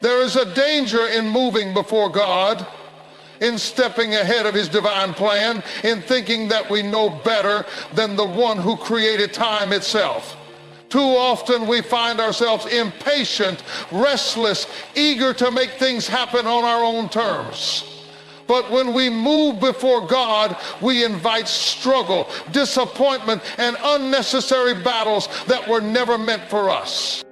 There is a danger in moving before God, in stepping ahead of his divine plan, in thinking that we know better than the one who created time itself. Too often we find ourselves impatient, restless, eager to make things happen on our own terms. But when we move before God, we invite struggle, disappointment, and unnecessary battles that were never meant for us.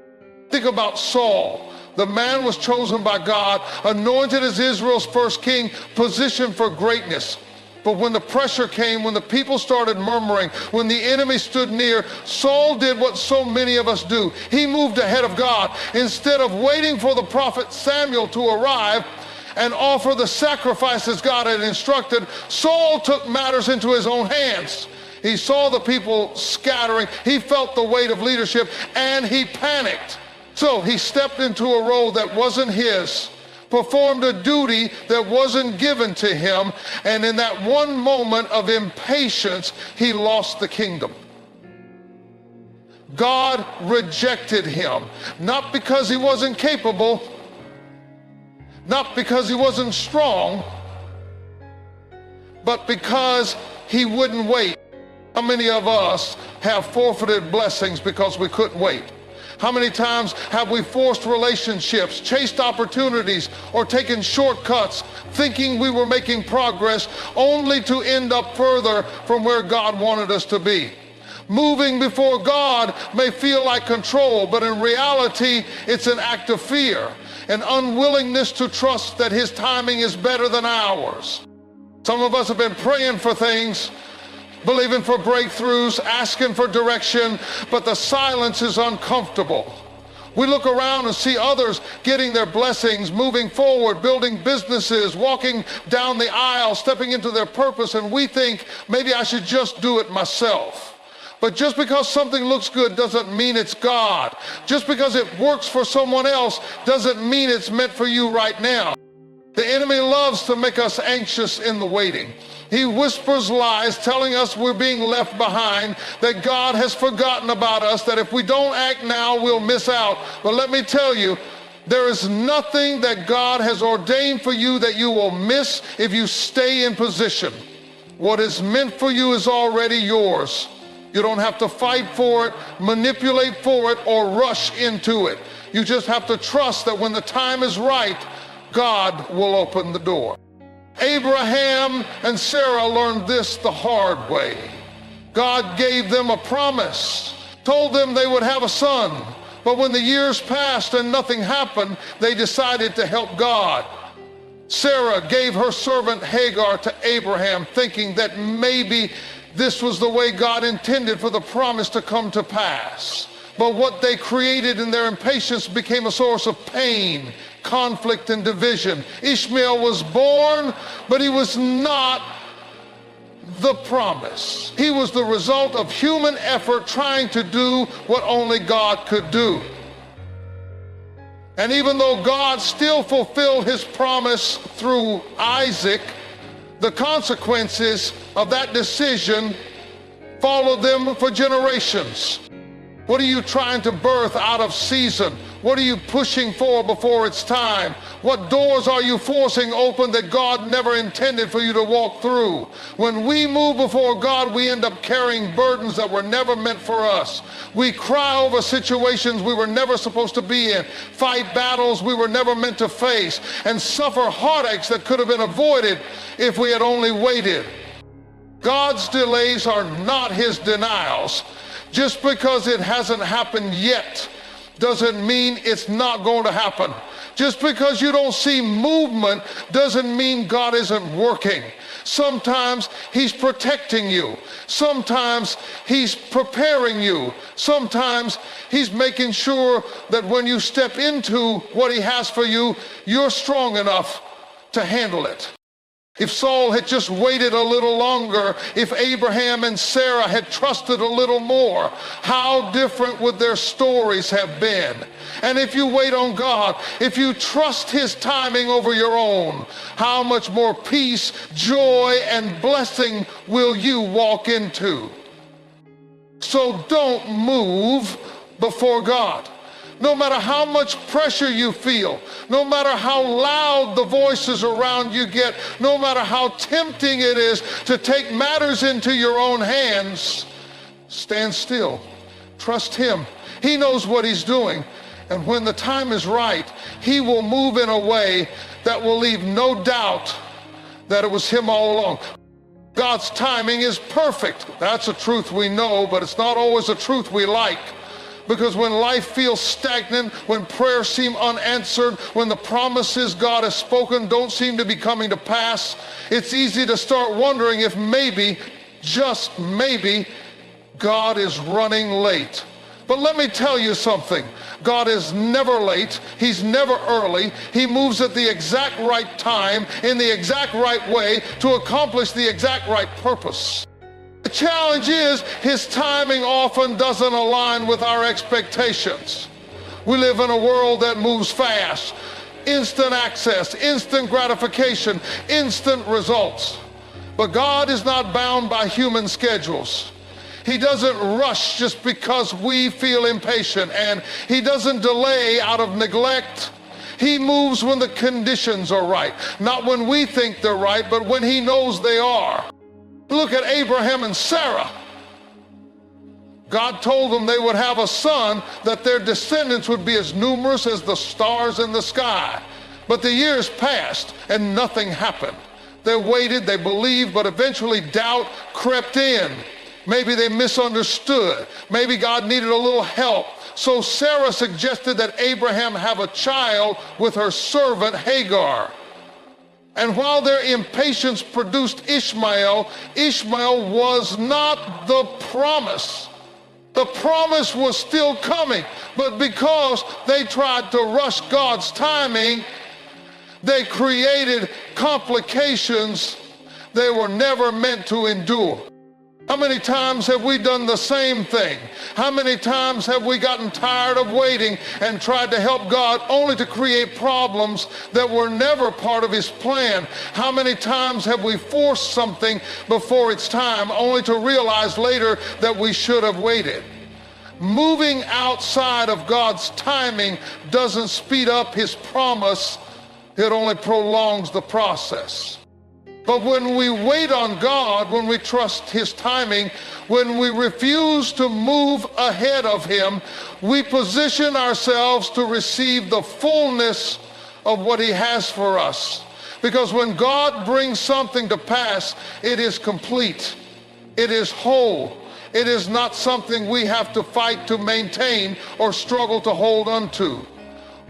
Think about Saul. The man was chosen by God, anointed as Israel's first king, positioned for greatness. But when the pressure came, when the people started murmuring, when the enemy stood near, Saul did what so many of us do. He moved ahead of God. Instead of waiting for the prophet Samuel to arrive and offer the sacrifices God had instructed, Saul took matters into his own hands. He saw the people scattering, he felt the weight of leadership, and he panicked. So he stepped into a role that wasn't his, performed a duty that wasn't given to him, and in that one moment of impatience, he lost the kingdom. God rejected him, not because he wasn't capable, not because he wasn't strong, but because he wouldn't wait. How many of us have forfeited blessings because we couldn't wait? How many times have we forced relationships, chased opportunities, or taken shortcuts thinking we were making progress only to end up further from where God wanted us to be? Moving before God may feel like control, but in reality, it's an act of fear, an unwillingness to trust that his timing is better than ours. Some of us have been praying for things, believing for breakthroughs, asking for direction, but the silence is uncomfortable. We look around and see others getting their blessings, moving forward, building businesses, walking down the aisle, stepping into their purpose, and we think, maybe I should just do it myself. But just because something looks good doesn't mean it's God. Just because it works for someone else doesn't mean it's meant for you right now. The enemy loves to make us anxious in the waiting. He whispers lies telling us we're being left behind, that God has forgotten about us, that if we don't act now, we'll miss out. But let me tell you, there is nothing that God has ordained for you that you will miss if you stay in position. What is meant for you is already yours. You don't have to fight for it, manipulate for it, or rush into it. You just have to trust that when the time is right, God will open the door. Abraham and Sarah learned this the hard way. God gave them a promise, told them they would have a son, but when the years passed and nothing happened, they decided to help God. Sarah gave her servant Hagar to Abraham, thinking that maybe this was the way God intended for the promise to come to pass. But what they created in their impatience became a source of pain, conflict, and division. Ishmael was born, but he was not the promise. He was the result of human effort trying to do what only God could do. And even though God still fulfilled his promise through Isaac, the consequences of that decision followed them for generations. What are you trying to birth out of season? What are you pushing for before it's time? What doors are you forcing open that God never intended for you to walk through? When we move before God, we end up carrying burdens that were never meant for us. We cry over situations we were never supposed to be in, fight battles we were never meant to face, and suffer heartaches that could have been avoided if we had only waited. God's delays are not his denials. Just because it hasn't happened yet doesn't mean it's not going to happen. Just because you don't see movement doesn't mean God isn't working. Sometimes he's protecting you. Sometimes he's preparing you. Sometimes he's making sure that when you step into what he has for you, you're strong enough to handle it. If Saul had just waited a little longer, if Abraham and Sarah had trusted a little more, how different would their stories have been? And if you wait on God, if you trust his timing over your own, how much more peace, joy, and blessing will you walk into? So don't move before God. No matter how much pressure you feel, no matter how loud the voices around you get, no matter how tempting it is to take matters into your own hands, stand still. Trust him. He knows what he's doing. And when the time is right, he will move in a way that will leave no doubt that it was him all along. God's timing is perfect. That's a truth we know, but it's not always a truth we like. Because when life feels stagnant, when prayers seem unanswered, when the promises God has spoken don't seem to be coming to pass, it's easy to start wondering if maybe, just maybe, God is running late. But let me tell you something. God is never late. He's never early. He moves at the exact right time, in the exact right way, to accomplish the exact right purpose. The challenge is his timing often doesn't align with our expectations. We live in a world that moves fast. Instant access, instant gratification, instant results. But God is not bound by human schedules. He doesn't rush just because we feel impatient, and he doesn't delay out of neglect. He moves when the conditions are right, not when we think they're right, but when he knows they are. Look at Abraham and Sarah. God told them they would have a son, that their descendants would be as numerous as the stars in the sky. But the years passed and nothing happened. They waited, they believed, but eventually doubt crept in. Maybe they misunderstood. Maybe God needed a little help. So Sarah suggested that Abraham have a child with her servant Hagar. And while their impatience produced Ishmael, Ishmael was not the promise. The promise was still coming, but because they tried to rush God's timing, they created complications they were never meant to endure. How many times have we done the same thing? How many times have we gotten tired of waiting and tried to help God only to create problems that were never part of his plan? How many times have we forced something before its time only to realize later that we should have waited? Moving outside of God's timing doesn't speed up his promise, it only prolongs the process. But when we wait on God, when we trust his timing, when we refuse to move ahead of him, we position ourselves to receive the fullness of what he has for us. Because when God brings something to pass, it is complete. It is whole. It is not something we have to fight to maintain or struggle to hold on to.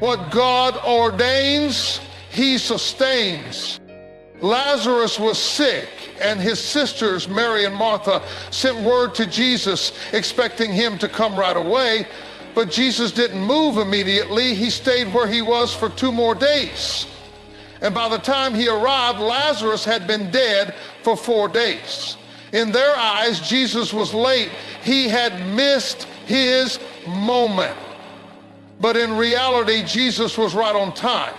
What God ordains, he sustains. Lazarus was sick, and his sisters, Mary and Martha, sent word to Jesus expecting him to come right away, but Jesus didn't move immediately. He stayed where he was for 2 more days. And by the time he arrived, Lazarus had been dead for 4 days. In their eyes, Jesus was late. He had missed his moment. But in reality, Jesus was right on time.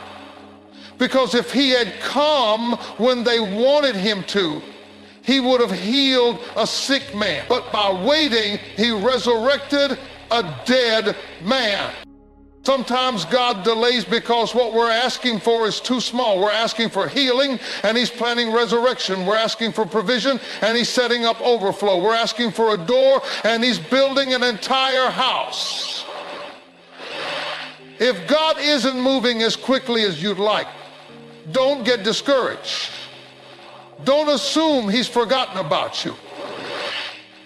Because if he had come when they wanted him to, he would have healed a sick man. But by waiting, he resurrected a dead man. Sometimes God delays because what we're asking for is too small. We're asking for healing, and he's planning resurrection. We're asking for provision, and he's setting up overflow. We're asking for a door, and he's building an entire house. If God isn't moving as quickly as you'd like, don't get discouraged. Don't assume he's forgotten about you.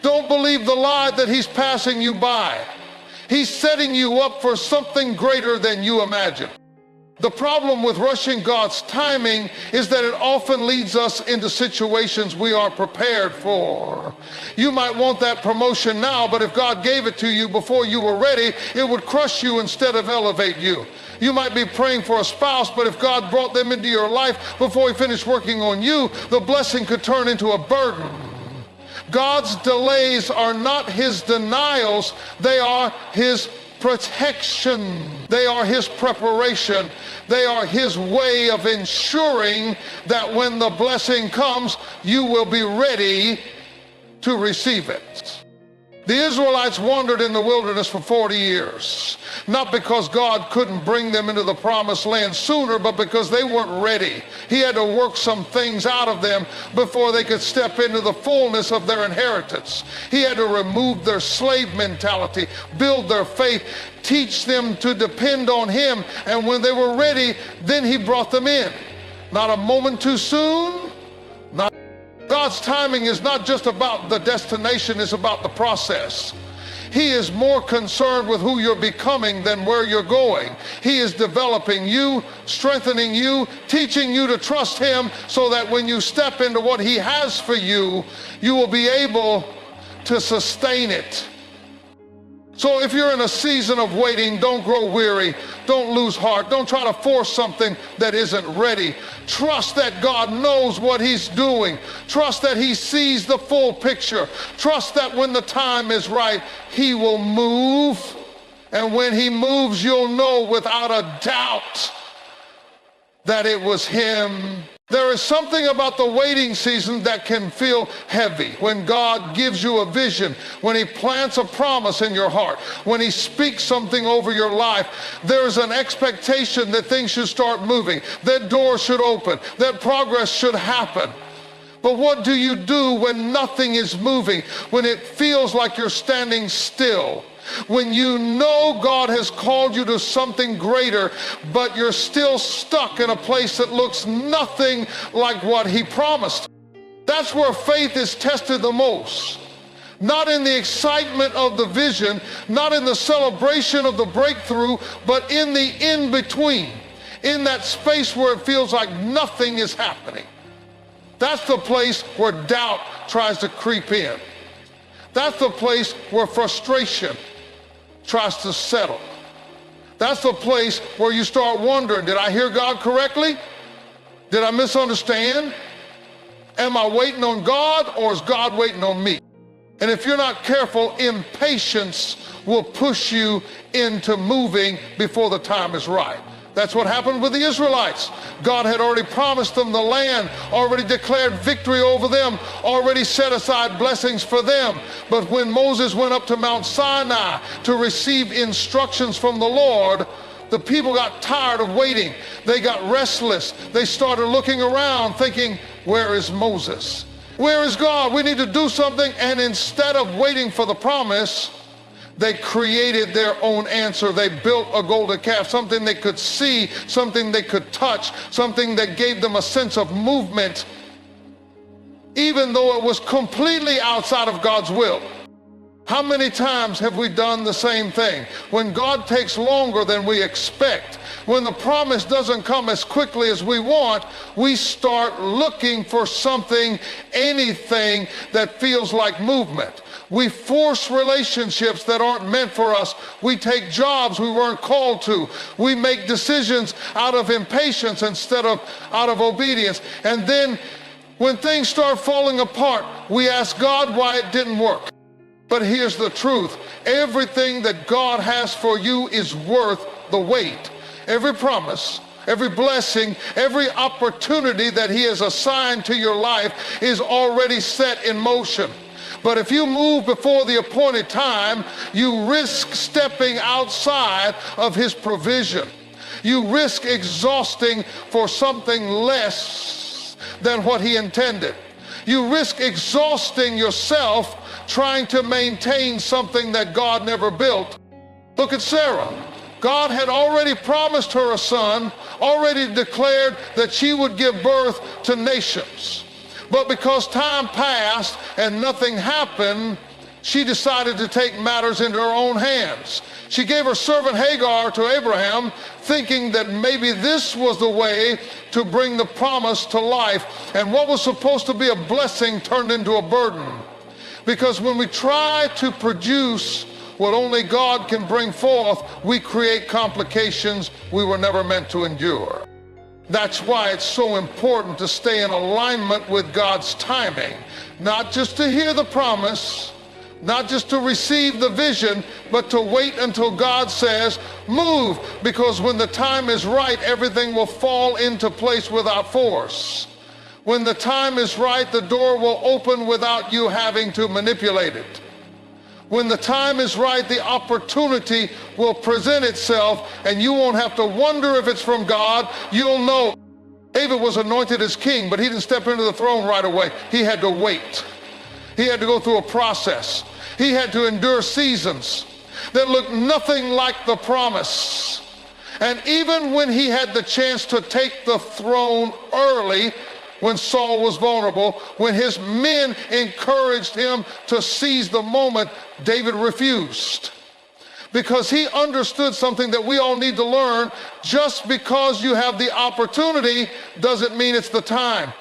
Don't believe the lie that he's passing you by. He's setting you up for something greater than you imagine. The problem with rushing God's timing is that it often leads us into situations we aren't prepared for. You might want that promotion now, but if God gave it to you before you were ready, it would crush you instead of elevate you. You might be praying for a spouse, but if God brought them into your life before he finished working on you, the blessing could turn into a burden. God's delays are not his denials, they are his protection. They are his preparation. They are his way of ensuring that when the blessing comes, you will be ready to receive it. The Israelites wandered in the wilderness for 40 years, not because God couldn't bring them into the promised land sooner, but because they weren't ready. He had to work some things out of them before they could step into the fullness of their inheritance. He had to remove their slave mentality, build their faith, teach them to depend on him, and when they were ready, then he brought them in. Not a moment too soon, not. God's timing is not just about the destination, it's about the process. He is more concerned with who you're becoming than where you're going. He is developing you, strengthening you, teaching you to trust him so that when you step into what he has for you, you will be able to sustain it. So if you're in a season of waiting, don't grow weary, don't lose heart, don't try to force something that isn't ready. Trust that God knows what he's doing. Trust that he sees the full picture. Trust that when the time is right, he will move. And when he moves, you'll know without a doubt that it was him. There is something about the waiting season that can feel heavy. When God gives you a vision, when he plants a promise in your heart, when he speaks something over your life, there is an expectation that things should start moving, that doors should open, that progress should happen. But what do you do when nothing is moving, when it feels like you're standing still? When you know God has called you to something greater, but you're still stuck in a place that looks nothing like what he promised. That's where faith is tested the most. Not in the excitement of the vision, not in the celebration of the breakthrough, but in the in-between, in that space where it feels like nothing is happening. That's the place where doubt tries to creep in. That's the place where frustration tries to settle. That's the place where you start wondering, did I hear God correctly? Did I misunderstand? Am I waiting on God, or is God waiting on me? And if you're not careful, impatience will push you into moving before the time is right. That's what happened with the Israelites. God had already promised them the land, already declared victory over them, already set aside blessings for them. But when Moses went up to Mount Sinai to receive instructions from the Lord, the people got tired of waiting. They got restless. They started looking around thinking, where is Moses? Where is God? We need to do something. And instead of waiting for the promise, they created their own answer. They built a golden calf, something they could see, something they could touch, something that gave them a sense of movement, even though it was completely outside of God's will. How many times have we done the same thing? When God takes longer than we expect, when the promise doesn't come as quickly as we want, we start looking for something, anything that feels like movement. We force relationships that aren't meant for us. We take jobs we weren't called to. We make decisions out of impatience instead of out of obedience. And then when things start falling apart, we ask God why it didn't work. But here's the truth. Everything that God has for you is worth the wait. Every promise, every blessing, every opportunity that he has assigned to your life is already set in motion. But if you move before the appointed time, you risk stepping outside of his provision. You risk exhausting for something less than what he intended. You risk exhausting yourself trying to maintain something that God never built. Look at Sarah. God had already promised her a son, already declared that she would give birth to nations. But because time passed and nothing happened, she decided to take matters into her own hands. She gave her servant Hagar to Abraham, thinking that maybe this was the way to bring the promise to life. And what was supposed to be a blessing turned into a burden. Because when we try to produce what only God can bring forth, we create complications we were never meant to endure. That's why it's so important to stay in alignment with God's timing, not just to hear the promise, not just to receive the vision, but to wait until God says, move, because when the time is right, everything will fall into place without force. When the time is right, the door will open without you having to manipulate it. When the time is right, the opportunity will present itself, and you won't have to wonder if it's from God. You'll know. David was anointed as king, but he didn't step into the throne right away. He had to wait. He had to go through a process. He had to endure seasons that looked nothing like the promise. And even when he had the chance to take the throne early, when Saul was vulnerable, when his men encouraged him to seize the moment, David refused. Because he understood something that we all need to learn. Just because you have the opportunity doesn't mean it's the time.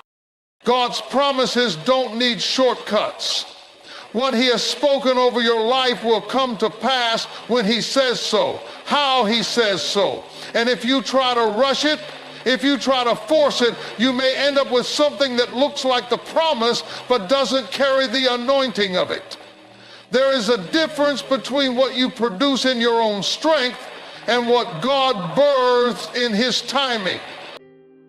God's promises don't need shortcuts. What he has spoken over your life will come to pass when he says so, how he says so. And if you try to rush it, if you try to force it, you may end up with something that looks like the promise but doesn't carry the anointing of it. There is a difference between what you produce in your own strength and what God births in his timing.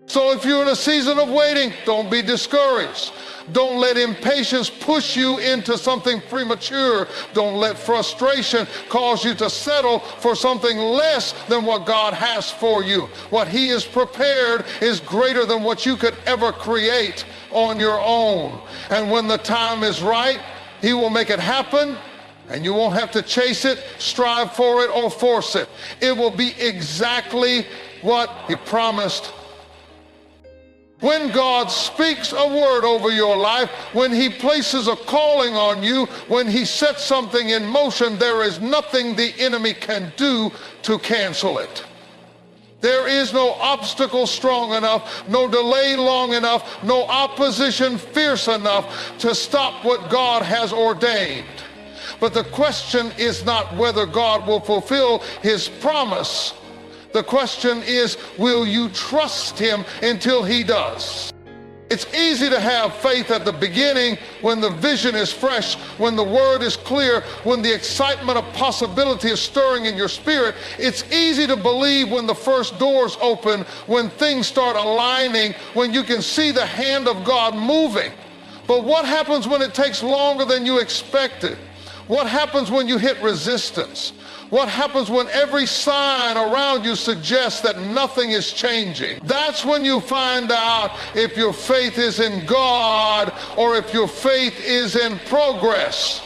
So if you're in a season of waiting, don't be discouraged. Don't let impatience push you into something premature. Don't let frustration cause you to settle for something less than what God has for you. What he has prepared is greater than what you could ever create on your own. And when the time is right, he will make it happen, and you won't have to chase it, strive for it, or force it. It will be exactly what he promised. When God speaks a word over your life, when he places a calling on you, when he sets something in motion, there is nothing the enemy can do to cancel it. There is no obstacle strong enough, no delay long enough, no opposition fierce enough to stop what God has ordained. But the question is not whether God will fulfill his promise. The question is, will you trust him until he does? It's easy to have faith at the beginning when the vision is fresh, when the word is clear, when the excitement of possibility is stirring in your spirit. It's easy to believe when the first doors open, when things start aligning, when you can see the hand of God moving. But what happens when it takes longer than you expected? What happens when you hit resistance? What happens when every sign around you suggests that nothing is changing? That's when you find out if your faith is in God or if your faith is in progress.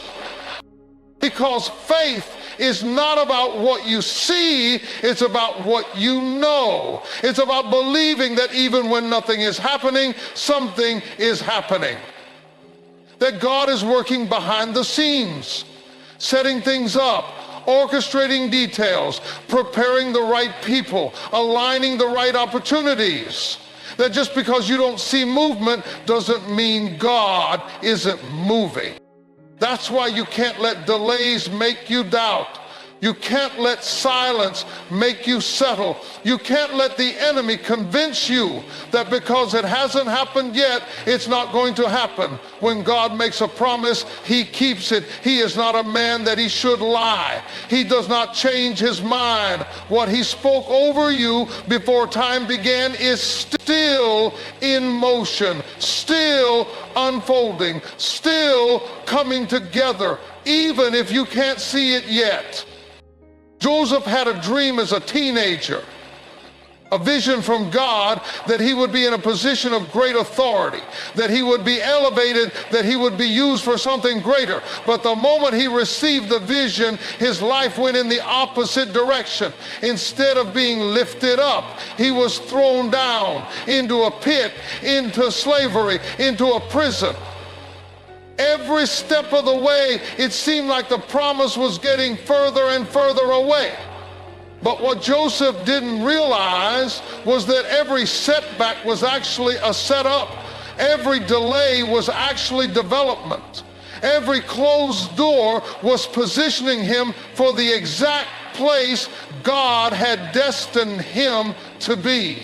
Because faith is not about what you see, it's about what you know. It's about believing that even when nothing is happening, something is happening. That God is working behind the scenes, setting things up, orchestrating details, preparing the right people, aligning the right opportunities. That just because you don't see movement doesn't mean God isn't moving. That's why you can't let delays make you doubt. You can't let silence make you settle. You can't let the enemy convince you that because it hasn't happened yet, it's not going to happen. When God makes a promise, he keeps it. He is not a man that he should lie. He does not change his mind. What he spoke over you before time began is still in motion, still unfolding, still coming together, even if you can't see it yet. Joseph had a dream as a teenager, a vision from God that he would be in a position of great authority, that he would be elevated, that he would be used for something greater. But the moment he received the vision, his life went in the opposite direction. Instead of being lifted up, he was thrown down into a pit, into slavery, into a prison. Every step of the way, it seemed like the promise was getting further and further away. But what Joseph didn't realize was that every setback was actually a setup. Every delay was actually development. Every closed door was positioning him for the exact place God had destined him to be.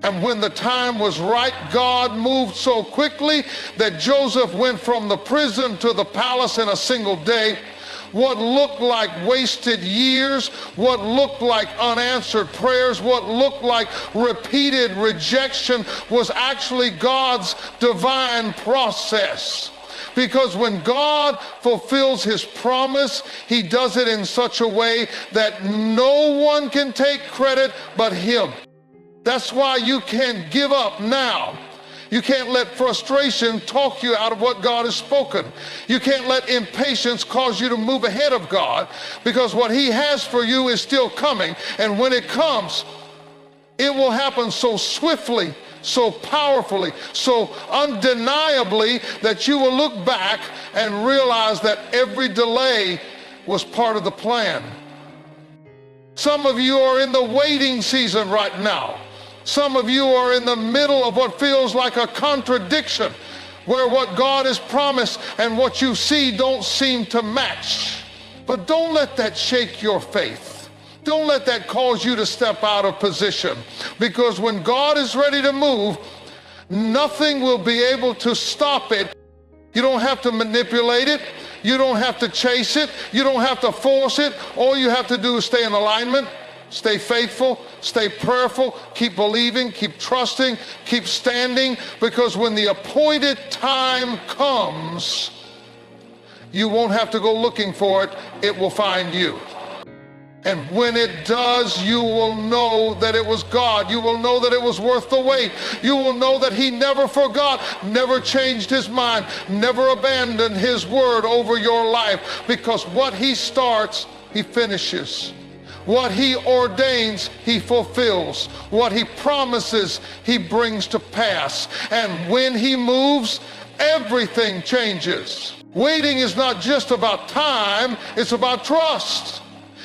And when the time was right, God moved so quickly that Joseph went from the prison to the palace in a single day. What looked like wasted years, what looked like unanswered prayers, what looked like repeated rejection was actually God's divine process. Because when God fulfills his promise, he does it in such a way that no one can take credit but him. That's why you can't give up now. You can't let frustration talk you out of what God has spoken. You can't let impatience cause you to move ahead of God, because what he has for you is still coming. And when it comes, it will happen so swiftly, so powerfully, so undeniably that you will look back and realize that every delay was part of the plan. Some of you are in the waiting season right now. Some of you are in the middle of what feels like a contradiction, where what God has promised and what you see don't seem to match. But don't let that shake your faith. Don't let that cause you to step out of position, because when God is ready to move, nothing will be able to stop it. You don't have to manipulate it. You don't have to chase it. You don't have to force it. All you have to do is stay in alignment. Stay faithful, stay prayerful, keep believing, keep trusting, keep standing, because when the appointed time comes, you won't have to go looking for it. It will find you. And when it does, you will know that it was God. You will know that it was worth the wait. You will know that he never forgot, never changed his mind, never abandoned his word over your life, because what he starts, he finishes. What he ordains, he fulfills. What he promises, he brings to pass. And when he moves, everything changes. Waiting is not just about time, it's about trust.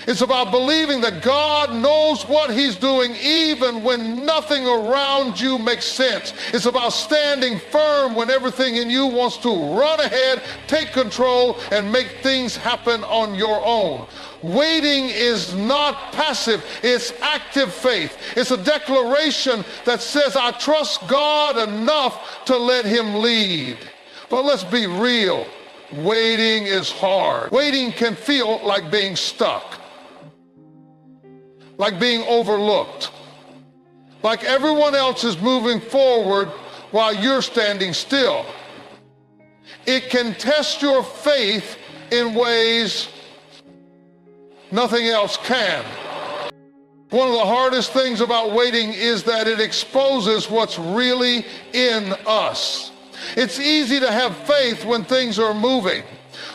It's about believing that God knows what he's doing even when nothing around you makes sense. It's about standing firm when everything in you wants to run ahead, take control, and make things happen on your own. Waiting is not passive, it's active faith. It's a declaration that says, I trust God enough to let him lead. But let's be real, waiting is hard. Waiting can feel like being stuck, like being overlooked, like everyone else is moving forward while you're standing still. It can test your faith in ways nothing else can. One of the hardest things about waiting is that it exposes what's really in us. It's easy to have faith when things are moving,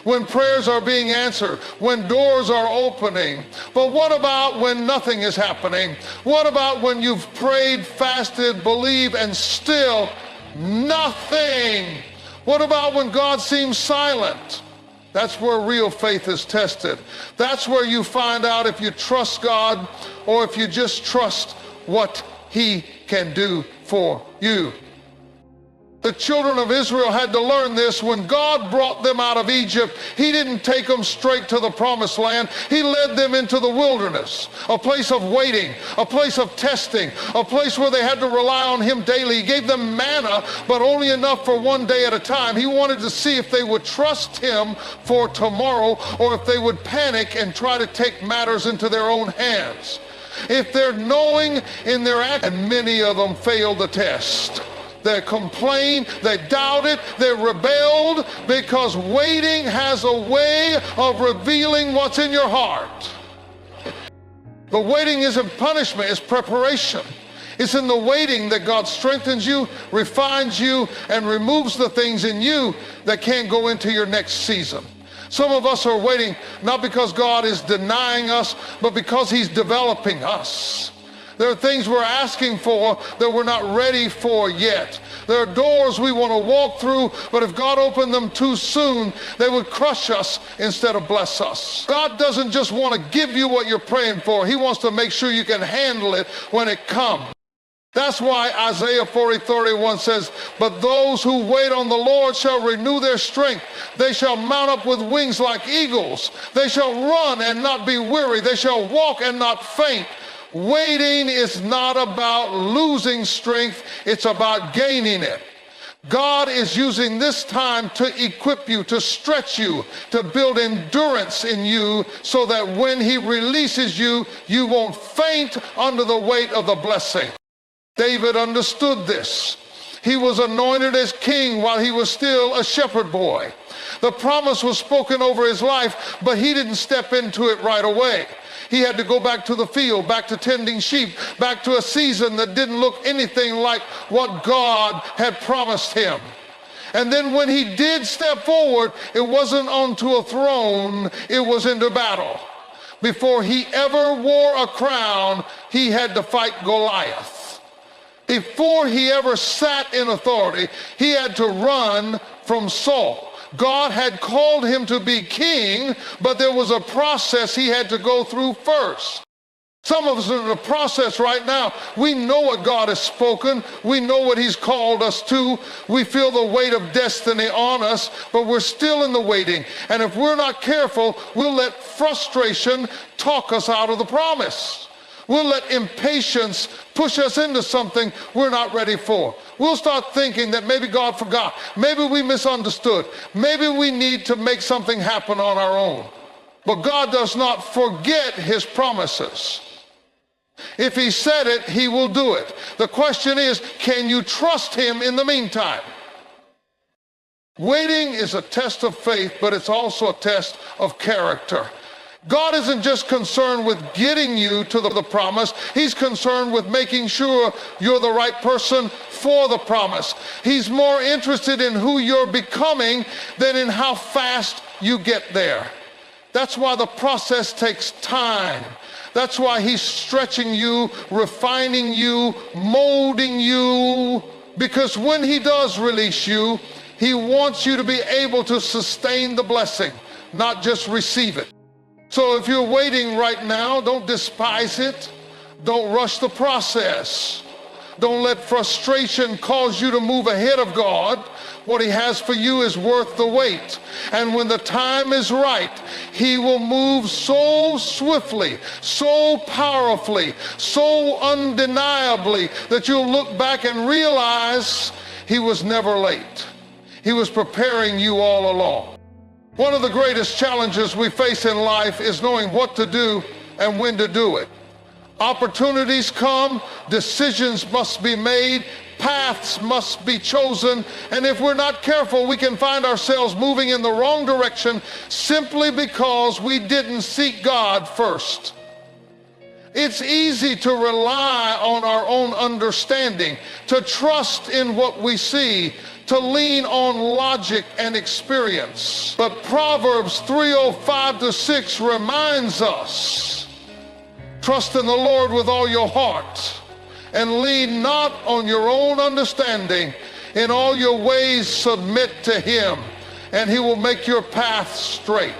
when prayers are being answered, when doors are opening. But what about when nothing is happening? What about when you've prayed, fasted, believed, and still nothing? What about when God seems silent? That's where real faith is tested. That's where you find out if you trust God or if you just trust what he can do for you. The children of Israel had to learn this. When God brought them out of Egypt, he didn't take them straight to the promised land. He led them into the wilderness, a place of waiting, a place of testing, a place where they had to rely on him daily. He gave them manna, but only enough for one day at a time. He wanted to see if they would trust him for tomorrow or if they would panic and try to take matters into their own hands. If they're knowing in their act, and many of them failed the test. They complained, they doubted, they rebelled, because waiting has a way of revealing what's in your heart. The waiting isn't punishment, it's preparation. It's in the waiting that God strengthens you, refines you, and removes the things in you that can't go into your next season. Some of us are waiting not because God is denying us, but because he's developing us. There are things we're asking for that we're not ready for yet. There are doors we want to walk through, but if God opened them too soon, they would crush us instead of bless us. God doesn't just want to give you what you're praying for. He wants to make sure you can handle it when it comes. That's why Isaiah 40:31 says, but those who wait on the Lord shall renew their strength. They shall mount up with wings like eagles. They shall run and not be weary. They shall walk and not faint. Waiting is not about losing strength, it's about gaining it. God is using this time to equip you, to stretch you, to build endurance in you so that when he releases you, you won't faint under the weight of the blessing. David understood this. He was anointed as king while he was still a shepherd boy. The promise was spoken over his life, but he didn't step into it right away. He had to go back to the field, back to tending sheep, back to a season that didn't look anything like what God had promised him. And then when he did step forward, it wasn't onto a throne, it was into battle. Before he ever wore a crown, he had to fight Goliath. Before he ever sat in authority, he had to run from Saul. God had called him to be king, but there was a process he had to go through first. Some of us are in the process right now. We know what God has spoken. We know what he's called us to. We feel the weight of destiny on us, but we're still in the waiting. And if we're not careful, we'll let frustration talk us out of the promise. We'll let impatience push us into something we're not ready for. We'll start thinking that maybe God forgot. Maybe we misunderstood. Maybe we need to make something happen on our own. But God does not forget his promises. If he said it, he will do it. The question is, can you trust him in the meantime? Waiting is a test of faith, but it's also a test of character. God isn't just concerned with getting you to the promise. He's concerned with making sure you're the right person for the promise. He's more interested in who you're becoming than in how fast you get there. That's why the process takes time. That's why he's stretching you, refining you, molding you. Because when he does release you, he wants you to be able to sustain the blessing, not just receive it. So if you're waiting right now, don't despise it. Don't rush the process. Don't let frustration cause you to move ahead of God. What he has for you is worth the wait. And when the time is right, he will move so swiftly, so powerfully, so undeniably that you'll look back and realize he was never late. He was preparing you all along. One of the greatest challenges we face in life is knowing what to do and when to do it. Opportunities come, decisions must be made, paths must be chosen, and if we're not careful, we can find ourselves moving in the wrong direction simply because we didn't seek God first. It's easy to rely on our own understanding, to trust in what we see, to lean on logic and experience. But Proverbs 3:05-6 reminds us, trust in the Lord with all your heart and lean not on your own understanding. In all your ways submit to him, and he will make your path straight.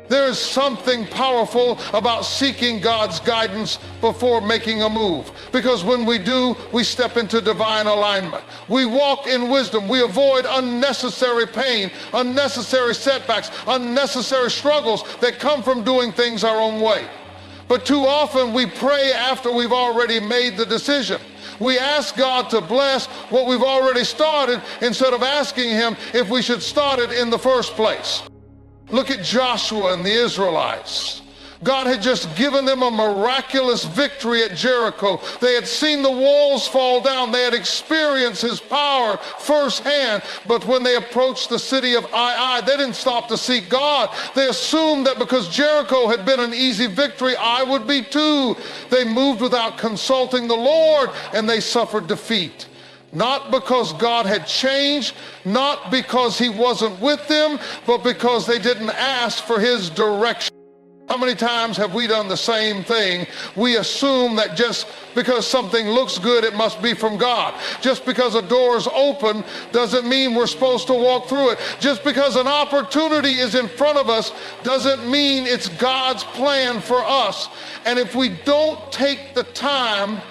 There is something powerful about seeking God's guidance before making a move. Because when we do, we step into divine alignment. We walk in wisdom. We avoid unnecessary pain, unnecessary setbacks, unnecessary struggles that come from doing things our own way. But too often we pray after we've already made the decision. We ask God to bless what we've already started instead of asking him if we should start it in the first place. Look at Joshua and the Israelites. God had just given them a miraculous victory at Jericho. They had seen the walls fall down. They had experienced his power firsthand. But when they approached the city of Ai, they didn't stop to seek God. They assumed that because Jericho had been an easy victory, Ai would be too. They moved without consulting the Lord, and they suffered defeat. Not because God had changed, not because he wasn't with them, but because they didn't ask for his direction. How many times have we done the same thing? We assume that just because something looks good, it must be from God. Just because a door is open doesn't mean we're supposed to walk through it. Just because an opportunity is in front of us doesn't mean it's God's plan for us. And if we don't take the time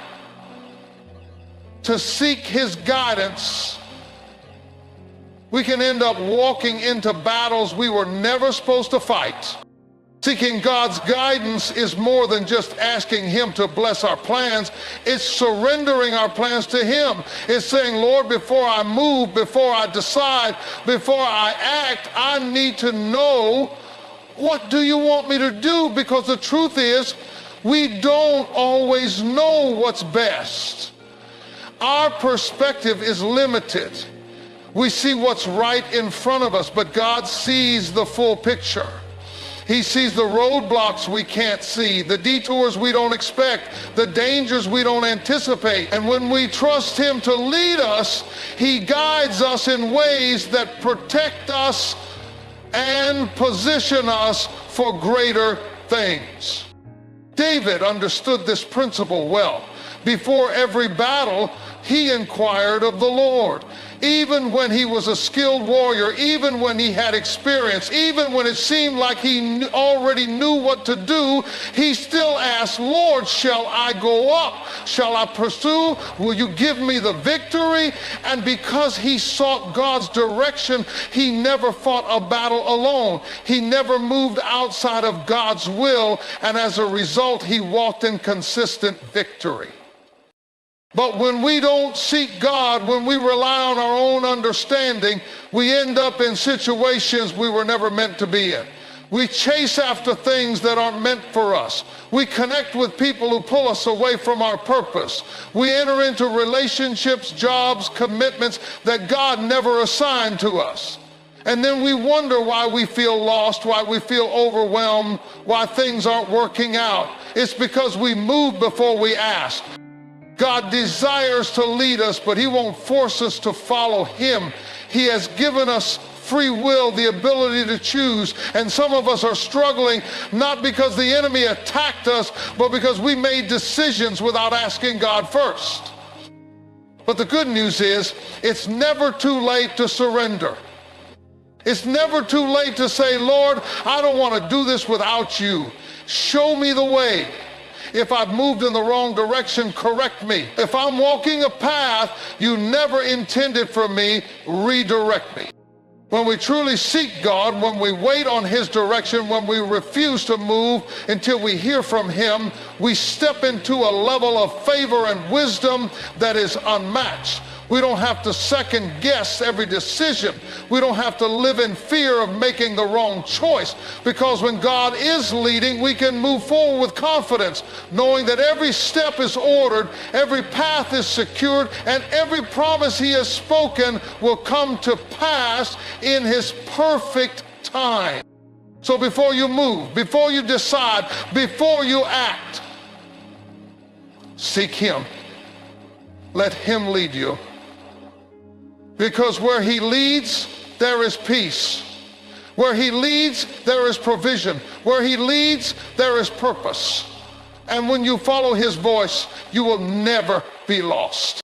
to seek his guidance, we can end up walking into battles we were never supposed to fight. Seeking God's guidance is more than just asking him to bless our plans. It's surrendering our plans to him. It's saying, Lord, before I move, before I decide, before I act, I need to know, what do you want me to do? Because the truth is, we don't always know what's best. Our perspective is limited. We see what's right in front of us, but God sees the full picture. He sees the roadblocks we can't see, the detours we don't expect, the dangers we don't anticipate. And when we trust him to lead us, he guides us in ways that protect us and position us for greater things. David understood this principle well. Before every battle, he inquired of the Lord. Even when he was a skilled warrior, even when he had experience, even when it seemed like he already knew what to do, he still asked, Lord, shall I go up? Shall I pursue? Will you give me the victory? And because he sought God's direction, he never fought a battle alone. He never moved outside of God's will, and as a result, he walked in consistent victory. But when we don't seek God, when we rely on our own understanding, we end up in situations we were never meant to be in. We chase after things that aren't meant for us. We connect with people who pull us away from our purpose. We enter into relationships, jobs, commitments that God never assigned to us. And then we wonder why we feel lost, why we feel overwhelmed, why things aren't working out. It's because we moved before we asked. God desires to lead us, but he won't force us to follow him. He has given us free will, the ability to choose. And some of us are struggling not because the enemy attacked us, but because we made decisions without asking God first. But the good news is, it's never too late to surrender. It's never too late to say, Lord, I don't want to do this without you. Show me the way. If I've moved in the wrong direction, correct me. If I'm walking a path you never intended for me, redirect me. When we truly seek God, when we wait on his direction, when we refuse to move until we hear from him, we step into a level of favor and wisdom that is unmatched. We don't have to second guess every decision. We don't have to live in fear of making the wrong choice, because when God is leading, we can move forward with confidence, knowing that every step is ordered, every path is secured, and every promise he has spoken will come to pass in his perfect time. So before you move, before you decide, before you act, seek him. Let him lead you. Because where he leads, there is peace. Where he leads, there is provision. Where he leads, there is purpose. And when you follow his voice, you will never be lost.